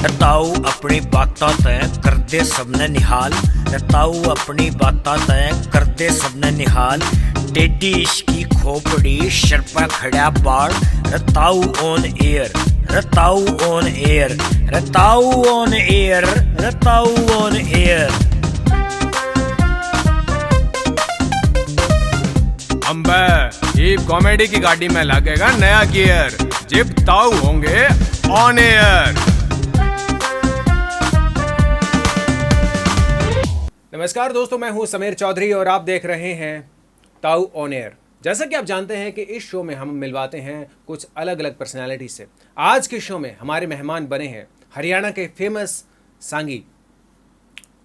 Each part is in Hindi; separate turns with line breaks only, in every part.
ताऊ अपनी बातां तय कर दे सबने निहाल, ताऊ अपनी बातां तय कर दे सबने निहाल। टेडी इसकी खोपड़ी शर्पा खड़ा बाड़, ताऊ ऑन एयर, ताऊ ऑन एयर, ताऊ ऑन एयर, ताऊ ऑन एयर।
अम्बे ये कॉमेडी की गाड़ी में लगेगा नया गियर, जिप ताऊ होंगे ऑन एयर। नमस्कार दोस्तों, मैं हूं समीर चौधरी और आप देख रहे हैं ताऊ ऑन एयर। जैसा कि आप जानते हैं कि इस शो में हम मिलवाते हैं कुछ अलग अलग पर्सनालिटी से। आज के शो में हमारे मेहमान बने हैं हरियाणा के फेमस सांगी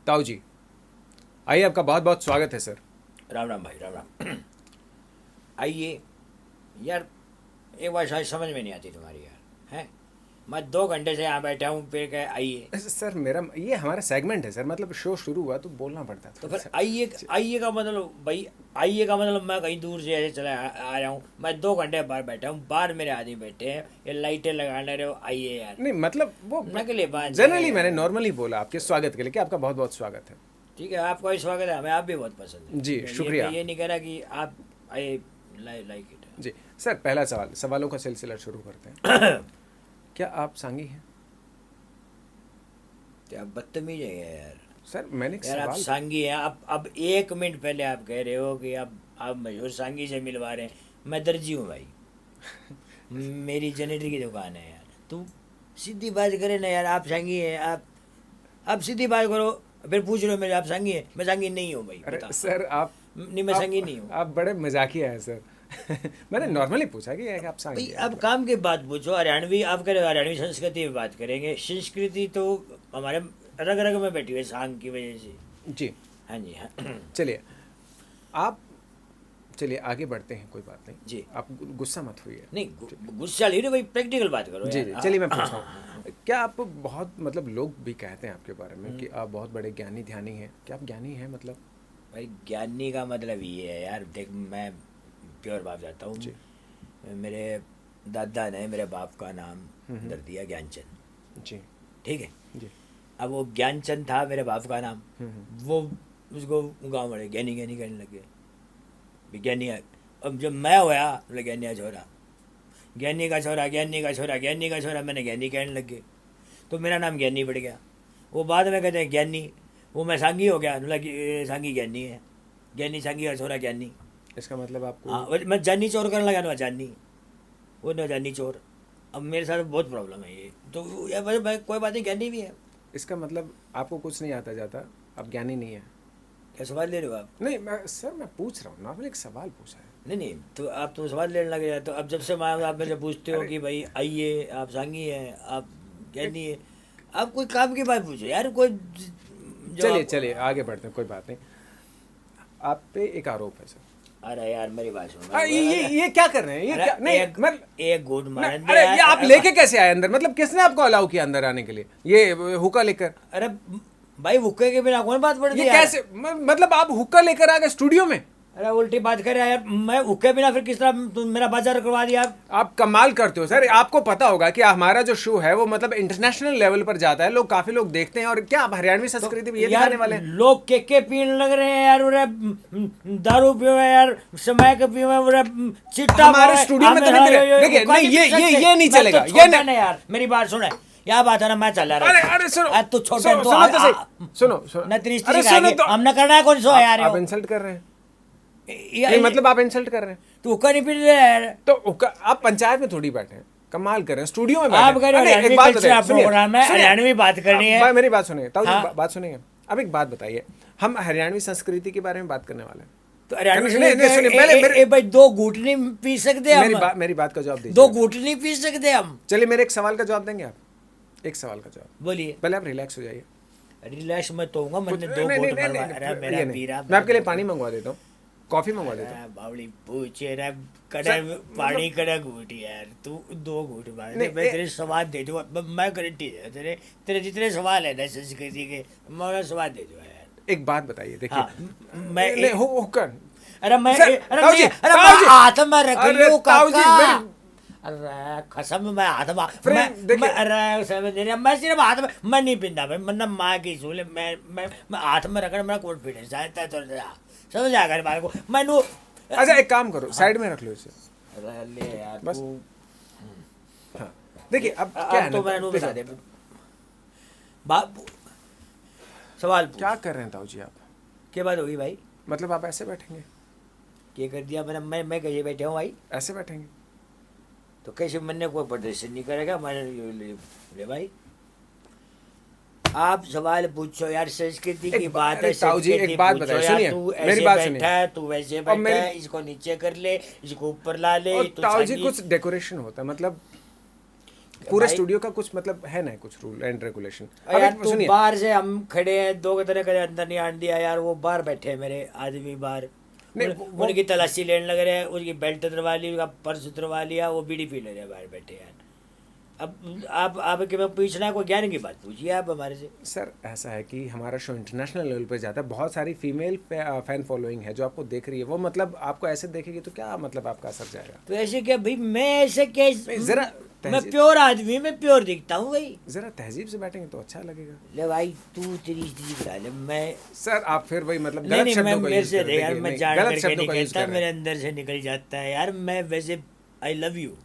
ताऊ जी। आइए, आपका बहुत बहुत स्वागत है सर।
राम राम भाई, राम राम। आइए यार, एक बात शायद समझ में नहीं आती तुम्हारी यार, हैं? मैं 2 घंटे से यहाँ बैठा हूँ, फिर कहे आइए।
सर मेरा ये हमारा सेगमेंट है सर, मतलब शो शुरू हुआ तो बोलना पड़ता है।
तो फिर आइए, आइए का मतलब भाई, आइए का मतलब मैं कहीं दूर से ऐसे चला आ रहा हूँ। मैं 2 घंटे बाहर बैठा हूँ, बाहर मेरे आदमी बैठे हैं, ये लाइटें लगाने रहे हो, आइए यार।
नहीं मतलब वो
नकली बात,
जनरली मैंने नॉर्मली बोला आपके स्वागत के लिए कि आपका बहुत बहुत स्वागत है।
ठीक है, आपका भी स्वागत है, हमें आप भी बहुत पसंद है
जी, शुक्रिया।
ये नहीं कह रहा कि आप आइए, लाइक इट।
जी सर, पहला सवालों का सिलसिला शुरू करते हैं। क्या आप सांगी हैं?
क्या बदतमीज है यार।
सर मैंने एक
यार आप
सवाल,
सांगी हैं, आप अब 1 मिनट पहले आप कह रहे हो कि आप मशहूर सांगी से मिलवा रहे हैं। मैं दर्जी हूँ भाई। मेरी जनरेटर की दुकान है यार। तू सीधी बात करे ना यार, आप सांगी हैं, आप सीधी बात करो, फिर पूछ रहे हो मेरे आप सांगी हैं। मैं सांगी नहीं हूँ भाई,
अरे
बता।
सर आप
नहीं, मैं सांगी नहीं हूँ।
आप बड़े मजाकिया हैं सर। मैंने नॉर्मली पूछा कि आप सांगी
भाई
हैं।
अब काम की बात पूछो, हरियाणवी आप करें, हरियाणवी संस्कृति में बात करेंगे। संस्कृति तो हमारे रग रग में बैठी हुई है सांग की वजह से।
जी
हाँ जी, हाँ
चलिए आगे बढ़ते हैं, कोई बात नहीं
जी।
आप गुस्सा मत होइए।
नहीं, गुस्सा ले रहे भाई, प्रैक्टिकल बात करो
जी
यार।
जी, चलिए मैं पूछ रहा हूँ, क्या आप बहुत मतलब लोग भी कहते हैं आपके बारे में कि आप बहुत बड़े ज्ञानी ध्यानी हैं? क्या आप ज्ञानी हैं? मतलब
भाई ज्ञानी का मतलब ये है यार, देख मैं प्योर बाप जाता हूँ। मेरे दादा ने मेरे बाप का नाम धर दिया ज्ञानचंद।
जी
ठीक है
जी।
अब वो ज्ञानचंद था मेरे बाप का नाम, वो उसको गाँव वाले ज्ञानी ज्ञानी कहने लगे। ज्ञानी, अब जब मैं होया बोले ज्ञानी का छोरा, ज्ञानी का छोरा, ज्ञानी का छोरा, ज्ञानी का छोरा, मैंने ज्ञानी कहने लगे, तो मेरा नाम ज्ञानी पड़ गया। वो बाद में कहते हैं ज्ञानी, वो मैं सांगी हो गया, बोला सांगी ज्ञानी है, ज्ञानी सांगी का छोरा ज्ञानी।
इसका मतलब आपको
हाँ, मैं जानी चोर करने लगा ना, जानी वो ना जानी चोर। अब मेरे साथ बहुत प्रॉब्लम है ये तो यार, भाई कोई बात नहीं, ज्ञानी भी है।
इसका मतलब आपको कुछ नहीं आता जाता, आप ज्ञानी नहीं है?
क्या सवाल ले रहे हो आप?
नहीं मैं पूछ रहा हूँ, नॉर्मल एक सवाल पूछा है।
नहीं नहीं, तो आप तो सवाल लेने लगे यार। तो अब जब से मैं आप मेरे पूछते हो कि भाई आइए, आप सांगी हैं, आप ज्ञानी है, आप कोई काम की बात पूछो यार, कोई
चलिए आगे बढ़ते हैं, कोई बात नहीं। आप पे एक आरोप है सर।
अरे यार मेरी बात सुनो।
ये क्या कर रहे हैं? ये क्या? नहीं
एक गुड मार।
अरे ये आप लेके कैसे आए अंदर? मतलब किसने आपको अलाउ किया अंदर आने के लिए ये हुक्का लेकर?
अरे भाई हुक्के के बिना कौन बात पड़ती है?
ये कैसे मतलब आप हुक्का लेकर आ गए स्टूडियो में?
अरे उल्टी बात कर रहा है यार, मैं हुक्के बिना फिर किस तरह तुम मेरा बाजार करवा दिया?
आप कमाल करते हो सर। आपको पता होगा कि हमारा जो शो है वो मतलब इंटरनेशनल लेवल पर जाता है, लोग काफी लोग देखते हैं। और क्या आप हरियाणवी संस्कृति में ये दिखाने वाले हैं?
लोग के पीने लग रहे हैं यार, उरे दारू पियो यार, समय के पियो उरे चिट्टा।
हमारे स्टूडियो में तो नहीं मिले। देखिए नहीं, ये नहीं चलेगा, ये नहीं
यार। मेरी बात सुने, क्या बात है ना, मैं चल रहा।
अरे सुनो,
तू छोटे
सुनो
हमने करना है कौन सो यार?
आप इंसल्ट कर रहे हैं। नहीं मतलब आप इंसल्ट कर रहे हैं।
तू हुक्का नहीं पी रहे यार?
तो आप पंचायत में थोड़ी बैठे हैं, कमाल कर रहे हैं, स्टूडियो में बैठे
आप कह रहे हो
एक बात बताइए,
हरियाणवी बात करनी है।
मेरी बात सुनिए ताऊ जी, बात सुनिए। अब एक बात बताइए, हम हरियाणवी संस्कृति के बारे में बात करने वाले हैं।
तो हरियाणवी भाई 2 घूंट नहीं पी सकते हम?
मेरी बात का जवाब दीजिए।
2 घूंट नहीं पी सकते हम?
चलिए मेरे एक सवाल का जवाब देंगे आप? एक सवाल का जवाब
बोलिए।
पहले आप रिलैक्स हो जाइए।
रिलैक्स मत होऊंगा, मैंने 2 घूंट मरवा मेरा पीरा।
मैं आपके लिए पानी मंगवा देता हूँ, कॉफी मंगवा देता हूँ।
बावली पूछे रे कड़े पानी कड़ा घूट यार, तू 2 घूट मार। मैं तेरे सवाल दे दूँ, मैं गारंटी है तेरे जितने सवाल है ना संस्कृति के, मैं उन्हें सवाल दे दूँ यार।
एक बात बताइए, देखिए
मैं
हुक्का,
अरे मैं
ताऊ जी,
हाथ में रख लूं काका। अरे कसम मैं हाथ में
फ्रेंड, देखिए।
अरे समझ नहीं रहा, मैं सिर्फ हाथ में मैं नहीं पिंदा भाई, मतलब माँ की सूले मैं हाथ में रखना मेरा कॉन्फिडेंस आता है, तो समझ आ गया बात को मैनू।
अच्छा एक काम करो, साइड में रख लो इसे।
अरे ले यार
बस।
तू,
हाँ देखिए, अब क्या है
अब तो
ना,
मैनू
देखो,
बता दे बाप, सवाल पूछ।
क्या कर रहे हैं ताऊ जी आप?
क्या बात होगी भाई?
मतलब आप ऐसे बैठेंगे?
क्या कर दिया मैंने? मैं कैसे बैठे हूँ भाई?
ऐसे बैठेंगे?
तो कैसे मैंने कोई प्रदर्शन नहीं करेगा मैंने ले भाई। आप सवाल पूछो यार, संस्कृति की बात है,
ताऊ जी
संस्कृति
एक बात
पूछो
बताइए,
यार।
सुनिए
तू
मेरी
ऐसे
बात
बैठा
सुनिए।
है, तू वैसे
और
बैठा
मेरी,
है, इसको नीचे कर ले, इसको ऊपर ला ले,
और
तू
ताऊ जी
सांगी।
कुछ डेकोरेशन होता है, मतलब पूरे
भाई-
स्टूडियो का कुछ मतलब है ना, कुछ रूल एंड रेगुलेशन।
और यार
अब
तू
सुनिए,
बाहर से हम खड़े हैं, दो तरह के अंदर नहीं आने दिया यार, वो बाहर बैठे हैं मेरे आदमी बाहर,
नहीं,
उनकी तलाशी लेने लग रहे हैं, उसकी बेल्ट उतरवा ली, उसका पर्स उतरवा लिया, वो बीड़ी पी ले रहे हैं बाहर बैठे यार। अब आप कि मैं पूछना है, कोई ज्ञान की बात पूछिए आप हमारे से।
सर ऐसा है कि हमारा शो इंटरनेशनल लेवल पे जाता है, बहुत सारी फीमेल फैन फॉलोइंग है जो आपको देख रही है, वो मतलब आपको ऐसे देखेगी तो क्या मतलब आपका असर जाएगा?
तो ऐसे क्या भाई, मैं ऐसे क्या,
नहीं, जरा
मैं
तहजीब,
प्योर आदमी, मैं प्योर दिखता हूँ भाई।
जरा तहजीब से बैठेंगे तो अच्छा लगेगा।
ले भाई तू तेरी बता ले, मैं
सर आप फिर वही मतलब
नहीं
गलत
नहीं मैं
शब्दों का
मेरे
यूज
से
कर रहे
यार,
हैं।
मैं
नहीं,
जान
गलत
करके
शब्दों
नहीं
का यूज
कहता,
कर रहे
मेरे
हैं।
अंदर से निकल जाता है यार। मैं वैसे आई लव यू,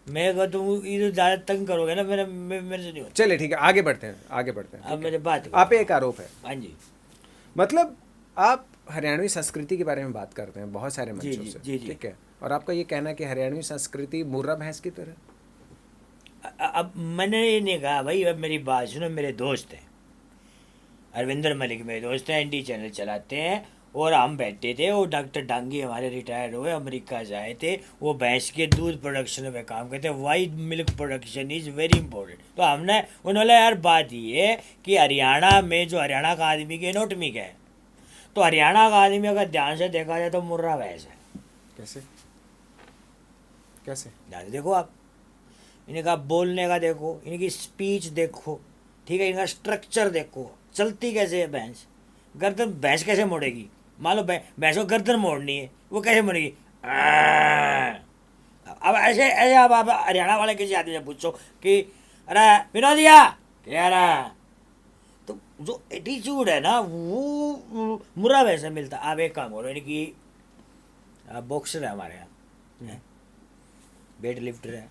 मैं को तुम ये तो ज़्यादा तंग करोगे ना, मेरे से नहीं होता।
चलिए ठीक है, आगे बढ़ते हैं, आगे बढ़ते हैं।
अब मेरे बात
आप पे एक आरोप है,
हाँ जी
मतलब आप हरियाणवी संस्कृति के बारे में बात करते हैं बहुत सारे
जी
मंचों
जी
से,
जी जी।
ठीक है, और आपका ये कहना है कि हरियाणवी संस्कृति मुर्रा भैंस की तरह।
अब मैंने ये नहीं कहा भाई, अब मेरी बात सुनो, मेरे दोस्त हैं अरविंदर मलिक, मेरे दोस्त हैं, एनडी चैनल चलाते हैं, और हम बैठे थे, वो डॉक्टर डांगी हमारे रिटायर्ड हुए, अमेरिका से आए थे, वो भैंस के दूध प्रोडक्शन में काम करते हैं, white milk production is very important. तो हमने उन्होंने यार बात ये है कि हरियाणा में जो हरियाणा का आदमी की एनोटमिक है, तो हरियाणा का आदमी अगर ध्यान से देखा जाए तो मुर्रा भैंस है।
कैसे कैसे?
ध्यान से देखो आप, इनका बोलने का देखो, इनकी स्पीच देखो, ठीक है, इनका स्ट्रक्चर देखो, चलती कैसे है भैंस, गर्दन भैंस कैसे मोड़ेगी, मान लो भैंस को गर्दन मोड़नी है, वो कैसे मोड़ेगी? अब ऐसे ऐसे आप हरियाणा वाले किसी आदमी से पूछो कि अरे विनोदिया क्या रहा, तो जो एटीट्यूड है ना वो मुर्रा वैसे मिलता। आप एक काम करो, इनकी बॉक्सर है हमारे यहाँ, वेट लिफ्टर है,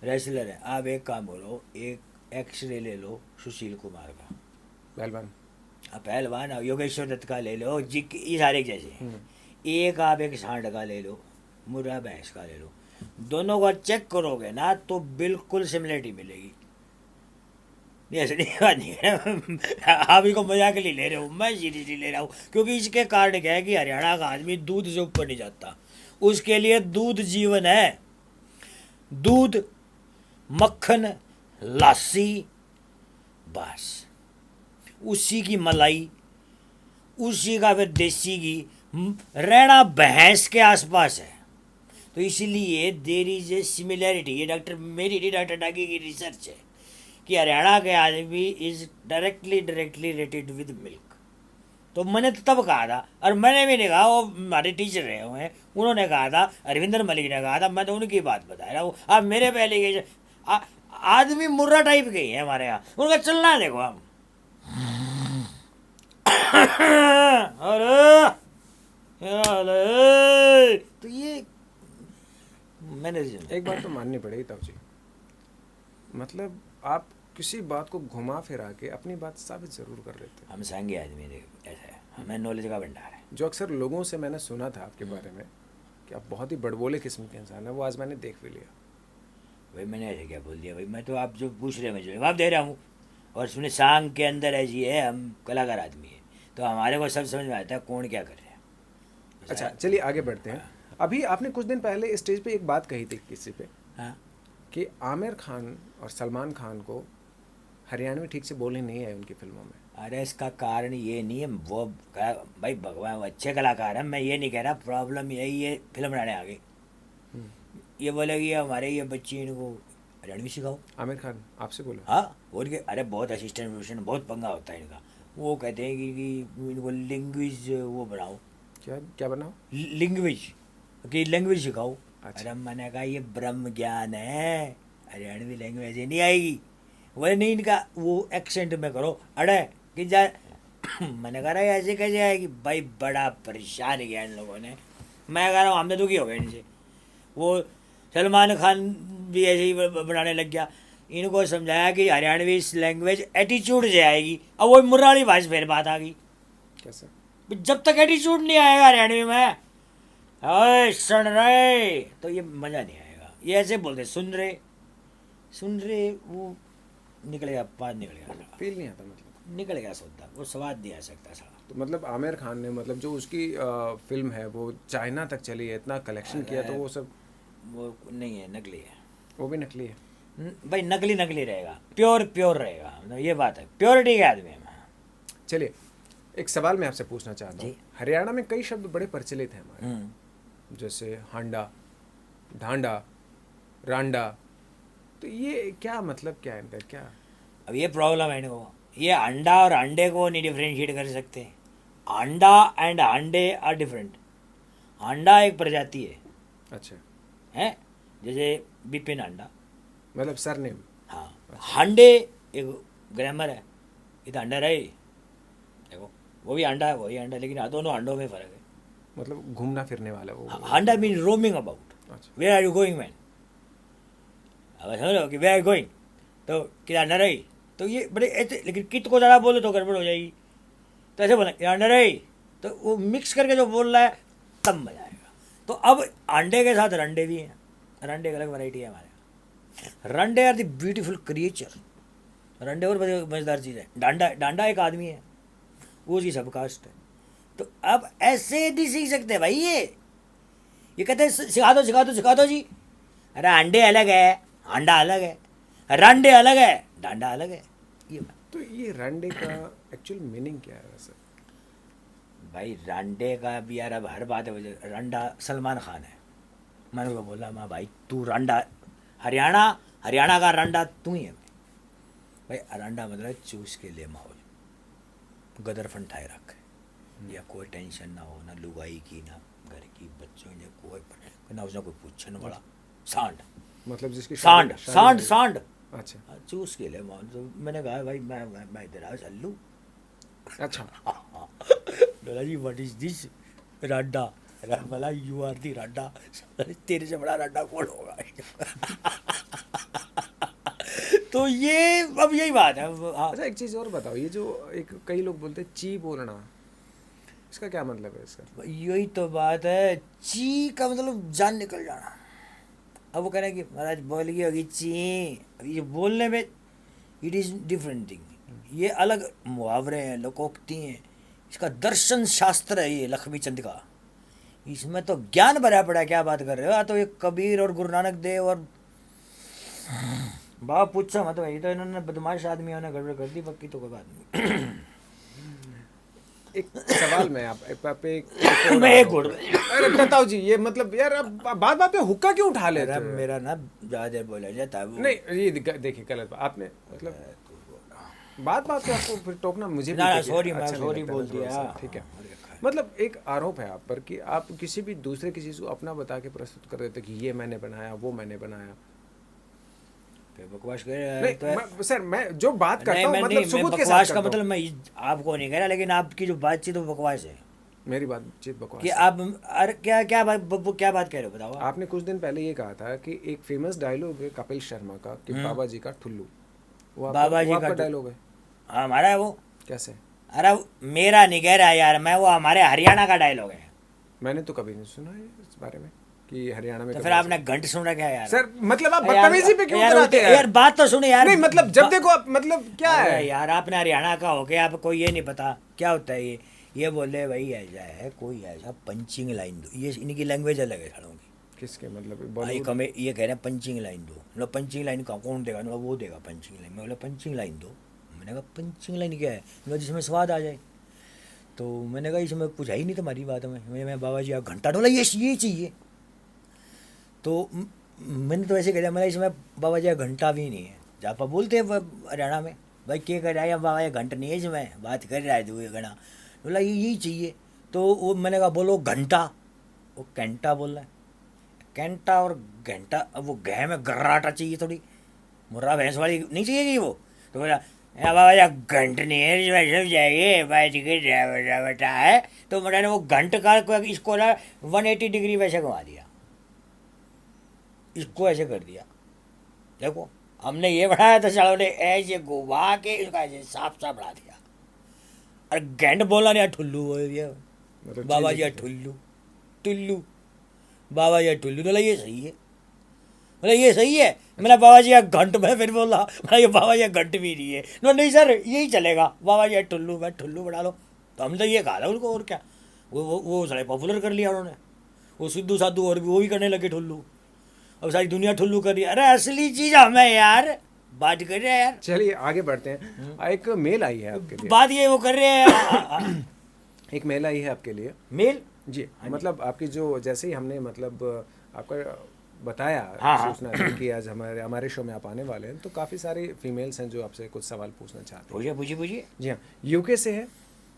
रेसलर है, आप एक काम करो, एक एक्सरे ले लो सुशील कुमार का,
पहलवान।
आप पहलवान योगेश्वर दत्त का ले लो, जी ये सारे जैसे, एक आप एक सांड का ले लो, मुर्रा भैंस का ले लो, दोनों का चेक करोगे ना तो बिल्कुल सिमिलरिटी मिलेगी। नहीं ऐसे नहीं बात नहीं है आप इसको मजाक के लिए ले रहे हो, मैं सीरियसली ले रहा हूँ, क्योंकि इसके कारण क्या है कि हरियाणा का आदमी दूध से ऊपर नहीं जाता, उसके लिए दूध जीवन है, दूध मक्खन लस्सी बस, उसी की मलाई, उसी का फिर देसी घी, रहना भैंस के आसपास है। तो इसीलिए देर इज ए सिमिलैरिटी, ये डॉक्टर डागी की रिसर्च है कि हरियाणा के आदमी is directly related with milk. तो मैंने तो तब कहा था, और मैंने भी नहीं कहा, वो हमारे टीचर रहे हुए हैं, उन्होंने कहा था, अरविंदर मलिक ने कहा था, मैं तो उनकी बात बता रहा हूँ। आप मेरे पहले के आदमी मुर्रा टाइप के ही है हमारे यहाँ, उनका चलना देखो हम अरे तो ये मैंने
एक बात तो माननी पड़ेगी ताऊ जी, मतलब आप किसी बात को घुमा फिरा के अपनी बात साबित जरूर कर लेते हैं।
हम सांगे आदमी ऐसा है, हमें नॉलेज का भंडार है।
जो अक्सर लोगों से मैंने सुना था आपके बारे में कि आप बहुत ही बड़बोले किस्म के इंसान हैं, वो आज मैंने देख भी लिया।
भाई मैंने ऐसे क्या बोल दिया भाई, मैं तो आप जो पूछ रहे हैं मैं जवाब दे रहा हूँ। और सुने सांग के अंदर ऐसी है, हम कलाकार आदमी है, तो हमारे को सब समझ में आता है कौन क्या कर रहे हैं।
अच्छा चलिए आगे बढ़ते हैं। अभी आपने कुछ दिन पहले स्टेज पे एक बात कही थी किसी पे,
हाँ
कि आमिर खान और सलमान खान को हरियाणवी ठीक से बोलने नहीं आए उनकी फिल्मों में।
अरे इसका कारण ये नहीं है, वो भाई भगवान वो अच्छे कलाकार हैं, मैं ये नहीं कह रहा, प्रॉब्लम यही है फिल्म बनाने आ गई, ये बोलेगी हमारे ये बच्ची इनको हरियाणवी सिखाओ।
आमिर खान आपसे बोला?
हाँ बोल के, अरे बहुत असिस्टेंट बहुत पंगा होता है इनका, वो कहते हैं कि इनको लैंग्वेज वो बनाओ,
क्या क्या बनाओ?
लैंग्वेज कि लैंग्वेज सिखाओ, अरे मैंने कहा ये ब्रह्म ज्ञान है, हरियाणवी लैंग्वेज ही नहीं आएगी। बोले नहीं, इनका वो एक्सेंट में करो, अड़े कि जा मैंने कहा ऐसे कैसे आएगी भाई, बड़ा परेशान किया इन लोगों ने। मैं कह रहा हूँ हमने दुखी हो गए इनसे। वो सलमान खान भी ऐसे ही बनाने लग गया। इनको समझाया कि हरियाणवी लैंग्वेज एटीट्यूड से आएगी, अब वो मुर्रारी भाषा फिर बात आ गई।
कैसे?
जब तक एटीट्यूड नहीं आएगा हरियाणवी में, ओए सुन रहे, तो ये मज़ा नहीं आएगा। ये ऐसे बोलते सुन रहे, वो निकल गया, बात निकल गया,
फील नहीं आता, मतलब
निकल गया सौदा, वो स्वाद नहीं आ सकता साला।
तो मतलब आमिर खान ने, मतलब जो उसकी फिल्म है वो चाइना तक चली है, इतना कलेक्शन किया, तो वो सब
वो नहीं है, नकली है।
वो भी नकली है।
भाई नकली रहेगा, प्योर रहेगा, मतलब ये बात है, प्योरिटी के आदमी है।
चलिए, एक सवाल मैं आपसे पूछना चाहता हूँ। हरियाणा में कई शब्द बड़े प्रचलित हैं हमारे, जैसे हांडा, ढांडा, रांडा, तो ये क्या मतलब, क्या है इनका, क्या?
अब ये प्रॉब्लम है इनको, ये अंडा और अंडे को नहीं डिफ्रेंशिएट कर सकते। अंडा एंड अंडे आर डिफरेंट। अंडा एक प्रजाति है,
अच्छा
हैं, जैसे बिपिन अंडा,
मतलब सरनेम।
हाँ, हांडे एक ग्रामर है, ये तो अंडा रहे, देखो वो भी अंडा है, वही अंडा, लेकिन दोनों अंडों में फ़र्क है।
मतलब घूमना फिरने वाला वो।
हांडा मीन रोमिंग अबाउट,
अच्छा,
where are you going man, अब समझ लो कि वेयर आर गोइंग, तो क्या अंडा रही, तो ये बड़े ऐसे, लेकिन कित को ज़्यादा बोलो तो गड़बड़ हो जाएगी, तो ऐसे बोला अंडा रही, तो वो मिक्स करके जो बोल रहा है तब मजा आएगा। तो अब अंडे के साथ रंडे भी हैं, रंडे की अलग वैरायटी है हमारे यहाँ। रंडे आर द ब्यूटीफुल क्रिएचर, रंडे और बड़ी मज़ेदार चीज़ है। डांडा एक आदमी है, वो उसकी सब कास्ट है। तो अब ऐसे नहीं सीख सकते भाई, ये कहते हैं सिखा दो जी। अरे अंडे अलग है, अंडा अलग है, रंडे अलग है, डांडा अलग है, ये बात।
तो ये रंडे का एक्चुअल मीनिंग क्या है वैसे?
भाई रंडे का भी यार, अब हर बात है, रंडा सलमान खान है, मैंने उसको बोला माँ भाई तू रंडा, हरियाणा का रंडा तू ही है भाई। रंडा मतलब चूस के लिए माहौल, गदर फंटाए रखे, या कोई टेंशन ना हो, ना लुगाई की, ना घर की, बच्चों की, कोई ना उसने कोई पूछने वाला, सांड,
मतलब जिसकी
सांड
शादी-
सांड
शादी-
सांड
अच्छा
चूस के लिए माहौल। तो मैंने कहा भाई मैं इधर आ चल।
अच्छा,
बोला जी व्हाट इज दिस रड्डा, बोला यू आर दी रड्डा, तेरे से बड़ा रड्डा कौन होगा। तो ये अब यही बात है। हाँ,
अच्छा एक चीज़ और बताओ, ये जो एक कई लोग बोलते हैं ची बोलना, इसका क्या मतलब है इसका?
यही तो बात है, ची का मतलब जान निकल जाना। अब वो कह रहे हैं कि महाराज बोल गई होगी ची, अब ये बोलने में इट इज़ डिफरेंट थिंग, ये अलग मुहावरे हैं, लोकोक्ति हैं, इसका दर्शन शास्त्र है ये लक्ष्मी चंद का, इसमें तो ज्ञान भरा पड़ा है। क्या बात कर रहे हो, तो ये कबीर और गुरु नानक देव और बाबा पूछा मत भाई, तो इन्होंने बदमाश आदमियों ने गड़बड़ कर दी पक्की, तो कोई बात नहीं।
एक सवाल मैं आप एक
मैं एक घोड़,
अरे बताओ जी, ये मतलब यार अब बात पे हुक्का क्यों उठा लेते हो?
मेरा ना ज़्यादा बोला जाता है वो।
नहीं ये देखिए गलत आपने, मतलब बात पे आपको फिर टोकना मुझे भी
ना
देखिए
सॉरी, मैं
अच्छा नहीं
सॉरी
लगता
बोल
ना थोड़ा
दिया,
सा, ठीक है। मतलब एक आरोप है आप पर कि आप किसी भी दूसरे की चीज़ को अपना बता के प्रस्तुत कर देते कि ये मैंने बनाया, वो मैंने बनाया।
बकवास कर रहे हैं
नहीं
तो
सर, मैं जो बात करता हूँ
मैं
मतलब
नहीं, मैं
सबूत के साथ
बकवास का
करता हूँ।
मतलब मैं आपको नहीं कह रहा, लेकिन आपकी जो बातचीत वो बकवास है
मेरी बातचीत बकवास
कि
है।
आप, अरे क्या क्या बात कह रहे हो बताओ आप।
आपने कुछ दिन पहले ये कहा था कि एक फेमस डायलॉग है कपिल शर्मा का कि बाबा जी का ठुल्लू, वो
बाबा जी का
डायलॉग है।
हाँ हमारा है वो।
कैसे?
अरे मेरा नहीं कह रहा यार मैं, वो हमारे हरियाणा का डायलॉग है।
मैंने तो कभी नहीं सुना है इस बारे में कि हरियाणा में
तो
कभी
फिर
ऐसा-
आपने घंट सुना क्या यार?
सर मतलब आप
यार-
बदतमीजी पे क्यों
यार
उतराते हैं
यार बात तो सुने यार।
नहीं मतलब जब देखो आप मतलब क्या
अरे
है
यार आपने हरियाणा का हो के आपको ये नहीं पता क्या होता है ये बोले भाई ऐसा है, कोई ऐसा पंचिंग लाइन दो, ये इनकी लैंग्वेज अलग है सालों की।
किसके मतलब
भाई
बॉलीवुड?
हमें ये कह रहे हैं पंचिंग लाइन दो, मतलब पंचिंग लाइन का कौन देगा, मतलब वो देगा पंचिंग लाइन। मैं बोला पंचिंग लाइन दो, मैंने कहा पंचिंग लाइन क्या है, मतलब जिसमें स्वाद आ जाए। तो मैंने कहा इसमें कुछ है ही नहीं तुम्हारी बात में। मैं बाबा जी आप घंटा ढोला ये चाहिए, तो मैंने तो ऐसे कह दिया, मैंने इसमें बाबा जी घंटा भी नहीं है। जापा बोलते हैं हरियाणा में भाई क्या कर रहा है बाबा, ये घंटा नहीं है इसमें बात कर रहा है तू, ये घना बोला ये यही चाहिए। तो वो मैंने कहा बोलो घंटा, वो घंटा बोल रहा है। कैंटा और घंटा, अब वो गह में गर्राटा चाहिए थोड़ी, मुर्रा भैंस वाली नहीं चाहिए वो। तो बोला बाबा या घंटनी है वैसे जाइए बैठ के ड्राइवर बेटा है। तो मैंने वो घंट का इसको ना 180 डिग्री वैसे घुमा दिया, इसको ऐसे कर दिया। देखो हमने ये बढ़ाया था, सालों ने ऐसे घुमा के इसका ऐसे साफ साफ बढ़ा दिया। और घंट बोला नहीं, ठुल्लू बोल दिया
मतलब
बाबा
चीज़
जी ठुल्लू टुल्लू, बाबा जी टुल्लू। बोला ये सही है, बोला ये सही है। मैंने बाबा जी घंट में फिर बोला, बोला ये बाबा जी घंट भी नहीं है। नो नहीं सर यही चलेगा, बाबा जी ठुल्लू, मैं ठुल्लू बढ़ा लो। तो हमने तो ये कहा था उनको, और क्या। वो सारे पॉपुलर कर लिया उन्होंने, वो सिद्धू साधु और भी वो भी करने लगे ठुल्लू। अब सारी दुनिया ठुल्लू कर रही है। अरे असली चीज़ हमें यार बात कर रहे हैं यार,
चलिए आगे बढ़ते हैं। एक मेल आई है आपके लिए,
बात ये वो कर रहे हैं।
एक मेल आई है आपके लिए
मेल
जी। मतलब आपकी जो जैसे ही हमने मतलब आपका बताया
हाँ, हाँ।
सूचना दी कि आज हमारे शो में आप आने वाले हैं, तो काफ़ी सारी फीमेल्स हैं जो आपसे कुछ सवाल पूछना चाहते हैं।
पूछिए पूछिए पूछिए।
जी हाँ, यूके से है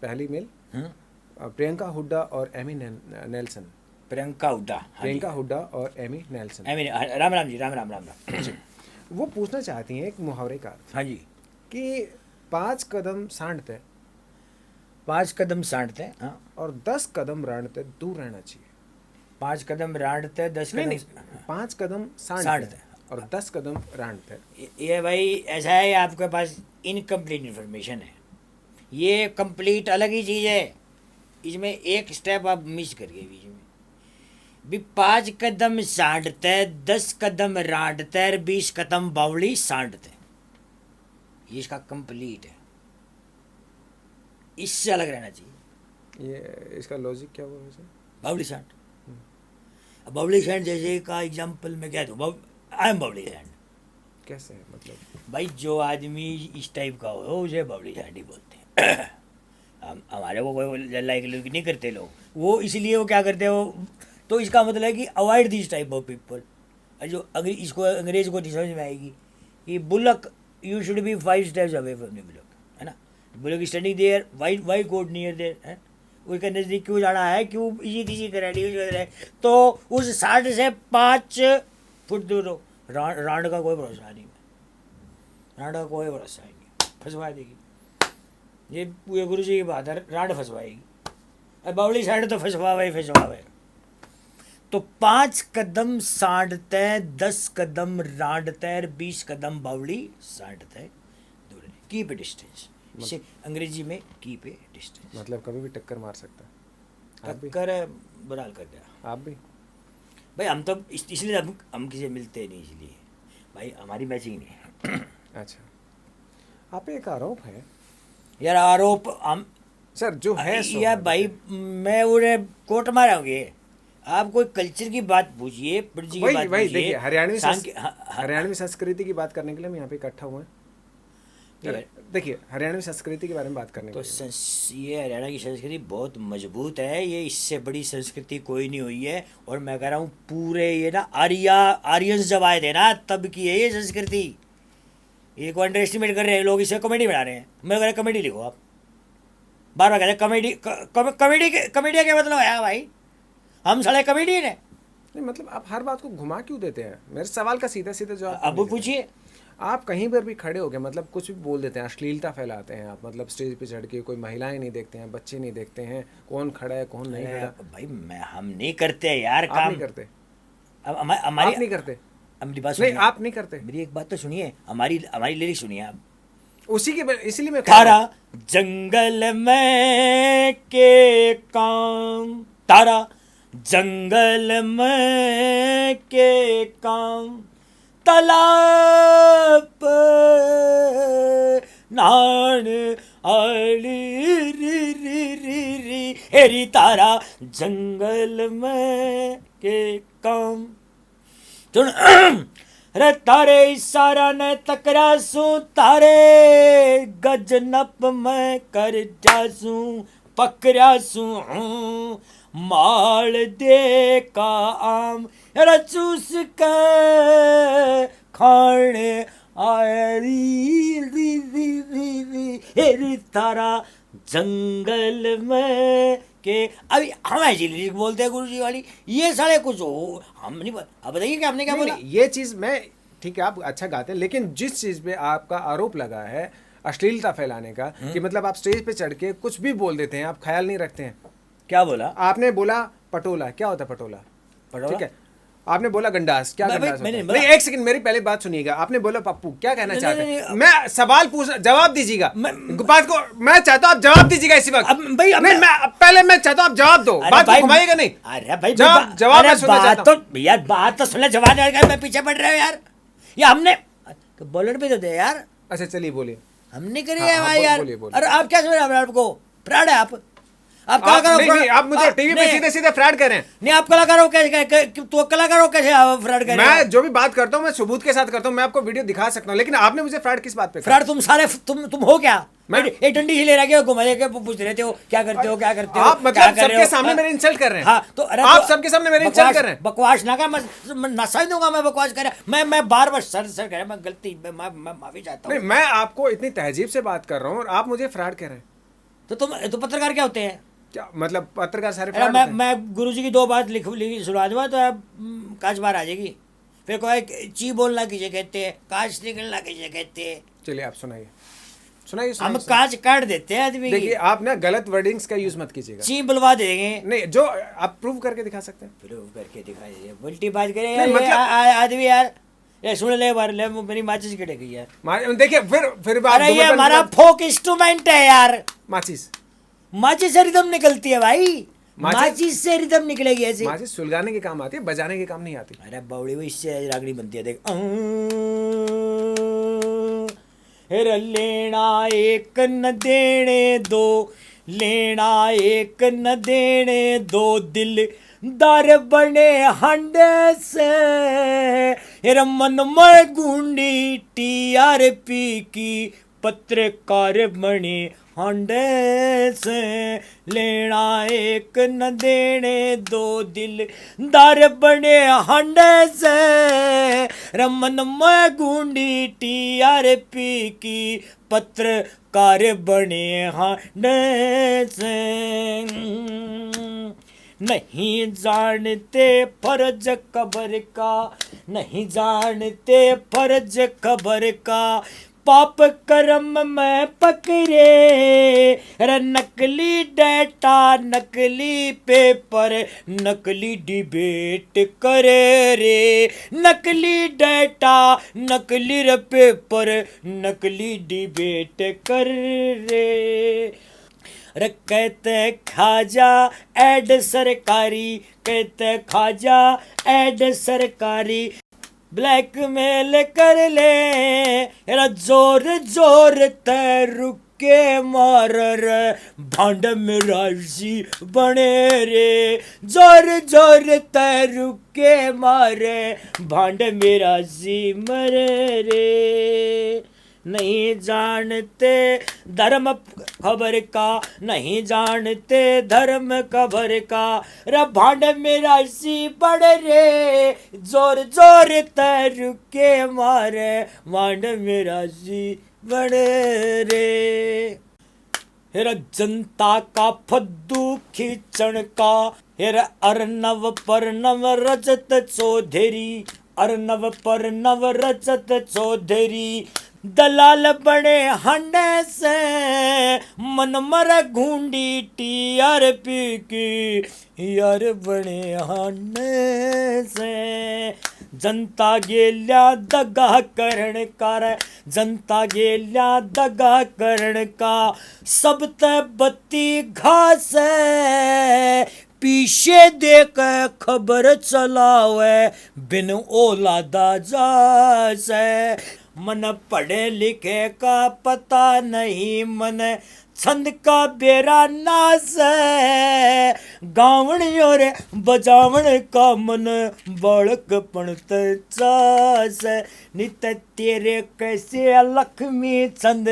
पहली मेल,
हम्म,
प्रियंका हुड्डा और एमी नेल्सन।
प्रियंका हुड्डा, हाँ जी।
प्रियंका हुड्डा और एमी नेल्सन,
राम राम जी, राम राम राम राम।
वो पूछना चाहती हैं एक मुहावरे का अर्थ
हाँ जी।
कि 5 कदम सांडते
5 कदम सांडते, हाँ।
और 10 कदम रांडते दूर रहना चाहिए।
5 कदम रांडते 10
नहीं
कदम
नहीं, 5 कदम सांडते
सांडते
और 10 कदम रांडते।
ये भाई ऐसा है, आपके पास इनकम्प्लीट इन्फॉर्मेशन है। ये कंप्लीट अलग ही चीज़ है, इसमें एक स्टेप आप मिस करिए बीच में। भी 5 कदम सांडते 10 कदम रांडते 20 कदम बावली सांडते, ये इसका कंप्लीट है, इससे अलग रहना चाहिए।
ये इसका लॉजिक क्या हुआ वैसे?
बावली सांड, अब बावली सैंड जैसे का एग्जांपल मैं क्या दूँ, आई एम बावली सैंड।
कैसे है मतलब?
भाई जो आदमी इस टाइप का हो उसे बावली सैंड ही बोलते हैं। हम हमारे को कोई लाइक नहीं करते लोग, वो इसलिए वो क्या करते हैं वो, तो इसका मतलब है कि avoid this type of people. जो अगर इसको अंग्रेज को नहीं समझ में आएगी कि bullock you should be 5 steps away from the bullock, है ना। Bullock standing there, why goat near there, है उसके नज़दीक क्यों जाना है, क्यों ये किसी का रेडी है। तो उस 60 से 5 फुट दूर रहो। रांड का कोई भरोसा नहीं, रांड का कोई भरोसा नहीं, फंसवा देगी। ये गुरु जी की बात है, रांड फंसवाएगी। अब बावली साइड तो फंसवावे। तो 5 कदम सांडते 10 कदम रांडते 20 कदम बावली सांडते दूर, कीप ए डिस्टेंस। इसे अंग्रेजी में कीप ए डिस्टेंस।
मतलब कभी भी टक्कर मार सकता है। आप भी?
टक्कर बुरा हाल कर दिया
आप भी?
भाई। हम तो इसलिए हम किसी से मिलते नहीं, इसलिए भाई हमारी मैचिंग नहीं है।
अच्छा, आप पे एक आरोप है
यार आरोप हम
सर जो है सो
यार
है,
भाई, मैं उन्हें कोर्ट मारोगे। आप कोई कल्चर की बात पूछिए, ब्रज की
वही
बात
वही
पूछिए।
देखिए हरियाणवी
हाँ,
हरियाणवी संस्कृति की बात करने के लिए हम यहाँ पे इकट्ठा हुए हैं।
यार,
देखिए हरियाणवी संस्कृति के बारे में बात करने
तो
के लिए
ये हरियाणा की संस्कृति बहुत मजबूत है, ये इससे बड़ी संस्कृति कोई नहीं हुई है। और मैं कह रहा हूँ पूरे ये ना आर्यंस जब आए थे ना तब की है ये संस्कृति। ये को अंडर एस्टिमेट कर रहे हैं लोग, इसे कॉमेडी बना रहे हैं। मैं कह रहा कॉमेडी लिखो आप, बार बार कह रहे कॉमेडिया क्या मतलब है भाई, हम साले कॉमेडियन है।
नहीं मतलब आप हर बात को घुमा क्यों देते हैं? मेरे सवाल का सीधा सीधा जवाब
अब
नहीं देते।
पूछिए।
आप कहीं पर भी खड़े हो गए मतलब कुछ भी बोल देते हैं, अश्लीलता फैलाते हैं आप, मतलब स्टेज पे चढ़ के कोई महिलाएं नहीं देखते हैं, बच्चे नहीं देखते हैं, कौन खड़ा है कौन नहीं खड़ा।
भाई हम नहीं करते यार
आप
काम।
नहीं करते?
अब
आप
हमारी
नहीं करते?
मेरी बात
नहीं
सुनिए,
आप नहीं करते।
मेरी एक बात तो सुनिए, हमारी लिरिक्स सुनिए आप।
उसी के इसलिए मैं कह रहा
तारा
हूं।
जंगल में के काम, तारा जंगल में के काम, तालाब नान आली री री री री हेरी, तारा जंगल में के काम। सुन रे तारे इशारा ने तकरासू, तारे गजनप में कर जासू, पकड़ासू माल दे का आम, रचूस के खाने आए री री री री री, हेरी तारा जंगल में कि अभी हम ऐसी लिरिक बोलते हैं गुरु जी वाली, ये साले कुछ हो हम नहीं अब बताइए कि आपने क्या
नहीं,
बोला।
नहीं, ये चीज़ मैं ठीक है, आप अच्छा गाते हैं, लेकिन जिस चीज़ पे आपका आरोप लगा है अश्लीलता फैलाने का, कि मतलब आप स्टेज पे चढ़ के कुछ भी बोल देते हैं, आप ख्याल नहीं रखते हैं।
क्या बोला?
आपने बोला पटोला, क्या होता है पटोला?
पटोला?
ठीक है, आपने बोला गंडास, क्या
मैं-
गंडास
मैंने
होता है?
बोला-
नहीं, एक सेकंड मेरी पहले बात सुनिएगा। आपने बोला पप्पू, क्या कहना
नहीं,
चाहते
नहीं,
हैं? मैं सवाल पूछ, जवाब दीजिएगा
मैं-
बात को। मैं चाहता हूं आप जवाब दीजिएगा इसी वक्त।
अब भाई, अब
नहीं, पहले मैं चाहता हूँ आप जवाब दो,
अरे
बात को
भाई,
घुमाइएगा नहीं।
अरे भाई
जवाब
अरे
मैं सुनना
बात
चाहता
तो यार, बात तो सुनना, जवाब नहीं आएगा, मैं पीछे पड़ रहा हूँ यार। ये हमने तो बोलर भी तो दे यार,
अच्छा चलिए बोलिए।
हमने करी
हाँ,
है
हाँ,
भाई यार।
बोलिए, बोलिए।
अरे आप क्या समझ रहे हैं आपको? फ्रॉड है आप
आप
कलाकार हो,
नहीं,
fraud-
नहीं, आप मुझे टीवी पे
नहीं,
सीधे सीधे फ्रॉड कर रहे हैं।
नहीं आप कलाकार हो कैसे, तो कलाकार हो कैसे फ्रॉड कर रहे
मैं
हो?
जो भी बात करता हूँ मैं सबूत के साथ करता हूँ, मैं आपको वीडियो दिखा सकता हूँ, लेकिन आपने मुझे फ्रॉड किस बात पे कहा?
फ्रॉड तुम सारे, तुम हो क्या?
मैं-
एक डंडी ही ले रखे हो, घुमा के पूछ रहे थे हो क्या करते हो, क्या करते हो,
आप
क्या
मतलब
कर रहे
सबके
हो?
सामने
हाँ,
मेरे इंसल्ट कर रहे हैं।
हाँ तो अरे
आप
तो
सबके सामने मेरे
बकवास-
इंसल्ट कर रहे हैं।
बकवास ना कर, मैं नसा दूंगा, मैं बकवास कर रहा, मैं बार सर कर, मैं गलती, मैं माफी चाहता
नहीं,
हूँ।
मैं आपको इतनी तहजीब से बात कर रहा हूँ और आप मुझे फ्रॉड कह रहे हैं।
तो तुम तो पत्रकार क्या होते हैं?
क्या मतलब पत्रकार सारे
अरे
फ्रॉड
मैं
होते हैं?
मैं गुरुजी की 2 बात लिख सुना दूंगा तो आप कांच बाहर आ जाएगी। फिर कोई ची बोलना किसे कहते हैं, कांच निकलना किसे कहते हैं।
चलिए आप सुनाइए, सुनाइए,
हम
सुनाइए।
कांच काट देते हैं आदमी
देखिए
की,
आप ना गलत वर्डिंग्स का यूज मत कीजिएगा।
ची बुलवा देंगे।
नहीं, जो आप प्रूव करके दिखा सकते हैं।
प्रूव करके दिखाइए, उल्टी बात करे यार,
नहीं,
ये
मतलब-
आदमी यार, ये सुन ले बार ले, मेरी माचिस गिर गई यार।
देखिए फिर आप
अरे ये
धूम्रपान
हमारा
की-
फोक इंस्ट्रूमेंट है यार,
माचिस
माचिस से रिदम निकलती है भाई,
माचिस-
माचिस से रिदम निकलेगी ऐसे।
माचिस सुलगाने के काम आती है, बजाने के काम नहीं आती।
अरे बावड़ी वो इससे रागड़ी बनती है, देख हेरा लेना एक न देने दो, लेना एक न देने दो, दिल दार बने हंडे से, हेरा मन में गुंडी TRP की पत्रकार बने हंडे से, लेना एक न देने दो, दिल दार बने हंडे से, रमन में गुंडी TRP की पत्रकार बने हंडे से। नहीं जानते फर्ज खबर का, नहीं जानते फर्ज खबर का, पाप कर्म में पकड़े, रे नकली डेटा, नकली पेपर, नकली डिबेट करे रे, नकली डेटा, नकली पेपर, नकली डिबेट कर रे। रे कहते खाजा एड सरकारी, कहते खाजा एड सरकारी, ब्लैकमेल कर ले, एरा जोर जोर ते रुके मार रे, भांड मेरा जी बने रे, जोर जोर ते रुके मारे, भांड मेरा जी मरे रे। नहीं जानते धर्म खबर का, नहीं जानते धर्म खबर का, रे भांड मेरा सी पड़ रे, जोर जोर तर के मारे, भांड मेरा सी बड़ रे। हेरा जनता का फद्दू खींचण का, हेरा अर्नव परनव रजत चौधरी, अर्नव परनव रजत चौधरी, दलाल बने हंडे से, मन मर घूंडी TRP की, यार बने हंडे से। जनता गेल्या दगा करण कार, जनता गेल्या दगा करण का, सब ते बत्ती घास, पीछे देख खबर चलावे, बिन औलादा जासे, मन पढ़े लिखे का पता नहीं, मन छंद का बेरा नास, गावण और बजावण का मन बालक पणत चास, नित तेरे कैसे लक्ष्मी चंद,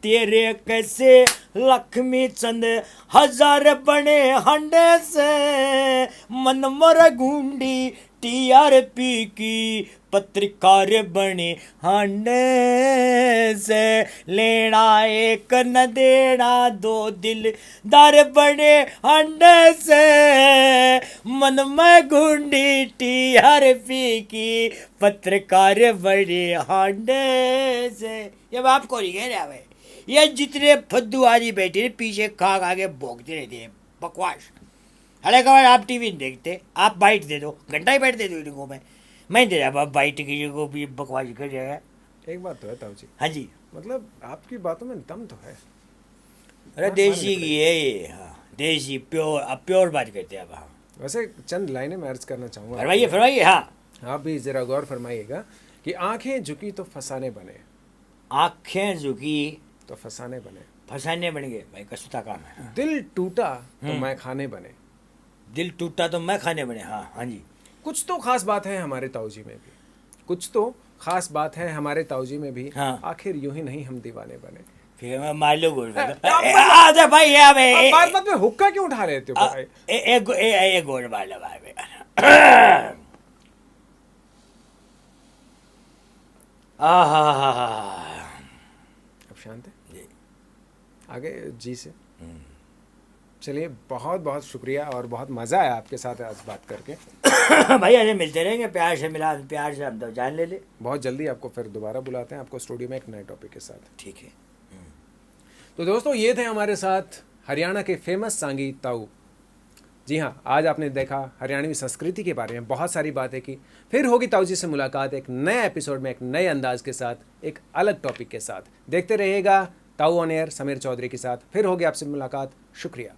तेरे कैसे लक्ष्मी चंद, हजार बने हंडे से, मन मर गुंडी टीआरपी की पत्रकार बने हांडे से, लेना एक न देना दो दिलदार बने हांडे से, मन में घुंडी टीआरपी की पत्रकार बने हांडे से। ये बाप को नहीं कह रहा भाई, ये जितने फद्दू आदि बैठे हैं पीछे खा खा के भोगते रहते हैं बकवास। अरे कबार आप टीवी नहीं देखते, आप बाइट दे दो, घंटा ही बैठ दे दो इनको में, मैं दे रहा बाइट की को भी बकवास कर जाएगा।
एक बात तो है ताऊ जी,
हाँ जी,
मतलब आपकी बातों में दम तो है।
अरे देसी की है ये, हाँ देसी प्योर, अब प्योर बात करते हैं अब। हाँ
वैसे चंद लाइनें मैं अर्ज करना चाहूँगा।
फरमाइए फरमाइए। हाँ
आप भी जरा गौर फरमाइएगा कि आंखें झुकी तो फसाने बने,
आँखें झुकी
तो फसाने बने,
फंसाने बन गए भाई, कसूता काम है।
दिल टूटा तो मैं खाने बने।
दिल टूटा तो मैं खाने बने। हाँ हाँ जी,
कुछ तो खास बात है हमारे ताऊ जी में भी, कुछ तो खास बात है हमारे ताऊ जी में भी।
हाँ।
आखिर यूं ही नहीं हम दीवाने बने।
ठीक है मैं मान लो गोल आजा भाई ये
आप बात बात में हुक्का क्यों उठा रहे थे भाई?
एक गोल मार लो भाई।
अब शांत है,
जी।
आगे जी से। चलिए बहुत बहुत शुक्रिया और बहुत मज़ा आया आपके साथ आज बात करके।
भाई ऐसे मिलते रहेंगे, प्यार से मिला, प्यार से हम तो जान ले।
बहुत जल्दी आपको फिर दोबारा बुलाते हैं आपको स्टूडियो में एक नए टॉपिक के साथ।
ठीक है।
तो दोस्तों ये थे हमारे साथ हरियाणा के फेमस सांगी ताऊ। जी हाँ, आज आपने देखा हरियाणवी संस्कृति के बारे में बहुत सारी बातें की। फिर होगी ताऊ जी से मुलाकात एक नए एपिसोड में, एक नए अंदाज के साथ, एक अलग टॉपिक के साथ। देखते रहिएगा ताऊ ऑन एयर समीर चौधरी के साथ। फिर होगी आपसे मुलाकात। शुक्रिया।